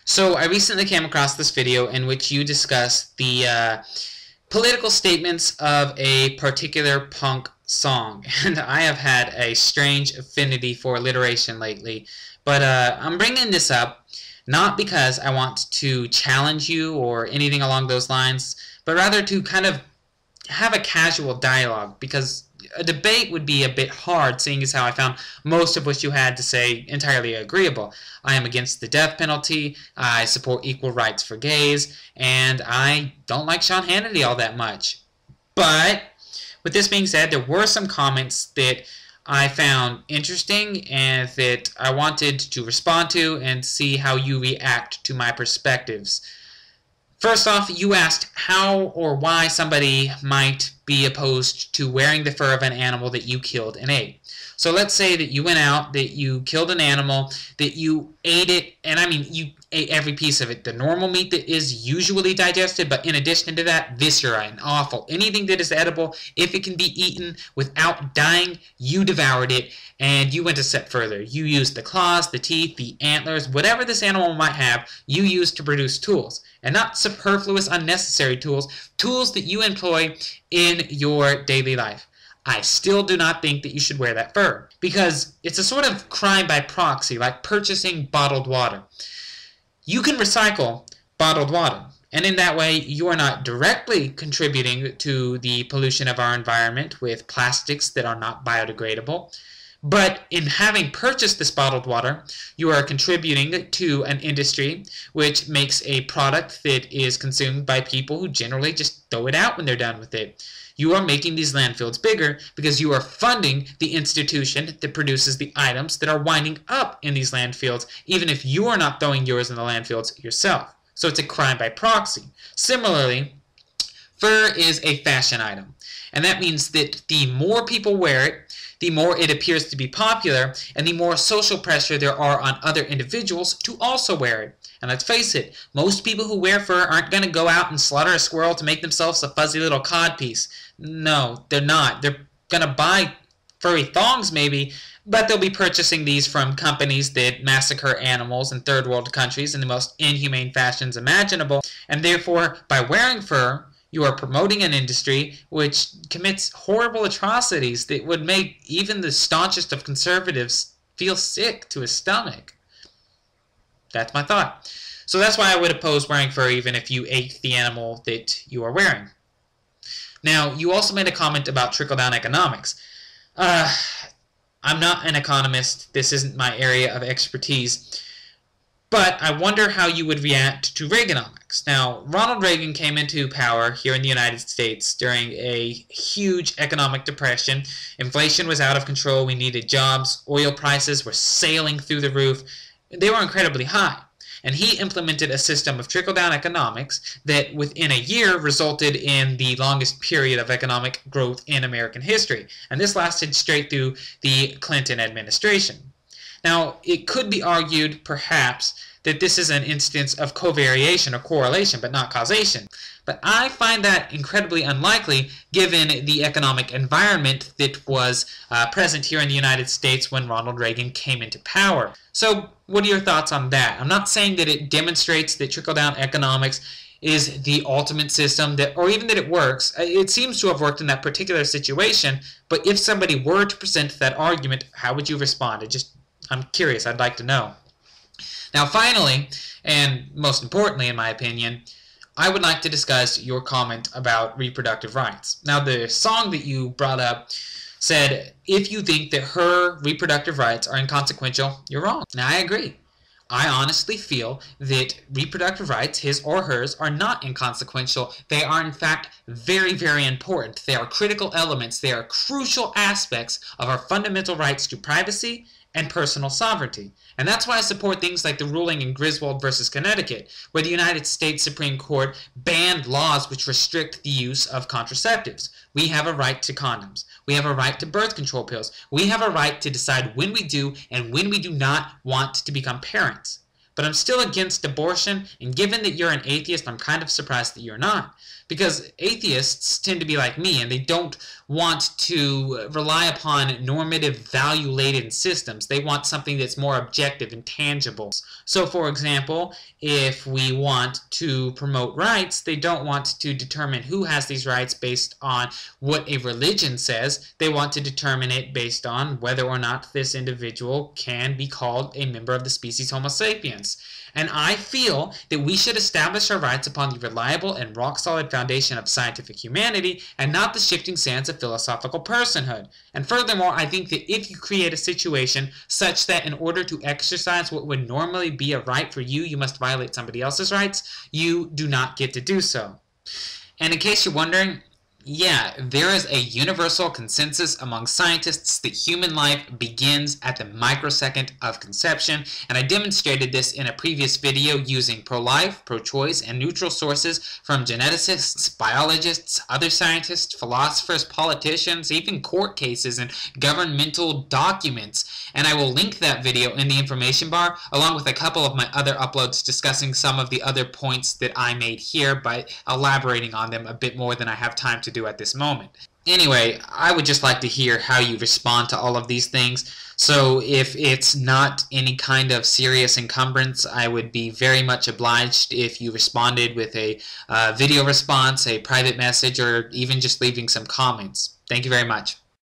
So I recently came across this video in which you discuss the political statements of a particular punk song, and I have had a strange affinity for alliteration lately, but I'm bringing this up not because I want to challenge you or anything along those lines, but rather to kind of have a casual dialogue, because a debate would be a bit hard, seeing as how I found most of what you had to say entirely agreeable. I am against the death penalty, I support equal rights for gays, and I don't like Sean Hannity all that much. But with this being said, there were some comments that I found interesting and that I wanted to respond to and see how you react to my perspectives. First off, you asked how or why somebody might be opposed to wearing the fur of an animal that you killed and ate. So let's say that you went out, that you killed an animal, that you ate it, and I mean you ate every piece of it. The normal meat that is usually digested, but in addition to that, viscera and offal. Anything that is edible, if it can be eaten without dying, you devoured it, and you went a step further. You used the claws, the teeth, the antlers, whatever this animal might have, you used to produce tools. And not superfluous, unnecessary tools, tools that you employ in your daily life. I still do not think that you should wear that fur, because it's a sort of crime by proxy, like purchasing bottled water. You can recycle bottled water, and in that way you are not directly contributing to the pollution of our environment with plastics that are not biodegradable. But in having purchased this bottled water, you are contributing to an industry which makes a product that is consumed by people who generally just throw it out when they're done with it. You are making these landfills bigger because you are funding the institution that produces the items that are winding up in these landfills, even if you are not throwing yours in the landfills yourself. So it's a crime by proxy. Similarly, fur is a fashion item, and that means that the more people wear it, the more it appears to be popular, and the more social pressure there are on other individuals to also wear it. And let's face it, most people who wear fur aren't going to go out and slaughter a squirrel to make themselves a fuzzy little codpiece. No, they're not. They're going to buy furry thongs maybe, but they'll be purchasing these from companies that massacre animals in third world countries in the most inhumane fashions imaginable. And therefore, by wearing fur, you are promoting an industry which commits horrible atrocities that would make even the staunchest of conservatives feel sick to his stomach. That's my thought. So that's why I would oppose wearing fur even if you ate the animal that you are wearing. Now, you also made a comment about trickle-down economics. I'm not an economist. This isn't my area of expertise. But I wonder how you would react to Reaganomics. Now, Ronald Reagan came into power here in the United States during a huge economic depression. Inflation was out of control. We needed jobs. Oil prices were sailing through the roof. They were incredibly high. And he implemented a system of trickle-down economics that within a year resulted in the longest period of economic growth in American history. And this lasted straight through the Clinton administration. Now, it could be argued, perhaps, that this is an instance of covariation or correlation, but not causation. But I find that incredibly unlikely given the economic environment that was present here in the United States when Ronald Reagan came into power. So, what are your thoughts on that? I'm not saying that it demonstrates that trickle-down economics is the ultimate system, that, or even that it works. It seems to have worked in that particular situation, but if somebody were to present that argument, how would you respond? I'm curious. I'd like to know. Now, finally, and most importantly, in my opinion, I would like to discuss your comment about reproductive rights. Now, the song that you brought up said, if you think that her reproductive rights are inconsequential, you're wrong. Now, I agree. I honestly feel that reproductive rights, his or hers, are not inconsequential. They are, in fact, very, very important. They are critical elements. They are crucial aspects of our fundamental rights to privacy and personal sovereignty. And that's why I support things like the ruling in Griswold versus Connecticut, where the United States Supreme Court banned laws which restrict the use of contraceptives. We have a right to condoms. We have a right to birth control pills. We have a right to decide when we do and when we do not want to become parents. But I'm still against abortion, and given that you're an atheist, I'm kind of surprised that you're not. Because atheists tend to be like me, and they don't want to rely upon normative value-laden systems. They want something that's more objective and tangible. So, for example, if we want to promote rights, they don't want to determine who has these rights based on what a religion says. They want to determine it based on whether or not this individual can be called a member of the species Homo sapiens. And I feel that we should establish our rights upon the reliable and rock-solid foundation of scientific humanity and not the shifting sands of philosophical personhood. And furthermore, I think that if you create a situation such that in order to exercise what would normally be a right for you, you must violate somebody else's rights, you do not get to do so. And in case you're wondering, yeah, there is a universal consensus among scientists that human life begins at the microsecond of conception, and I demonstrated this in a previous video using pro-life, pro-choice, and neutral sources from geneticists, biologists, other scientists, philosophers, politicians, even court cases and governmental documents. And I will link that video in the information bar, along with a couple of my other uploads discussing some of the other points that I made here by elaborating on them a bit more than I have time to do at this moment. Anyway, I would just like to hear how you respond to all of these things. So if it's not any kind of serious encumbrance, I would be very much obliged if you responded with a video response, a private message, or even just leaving some comments. Thank you very much.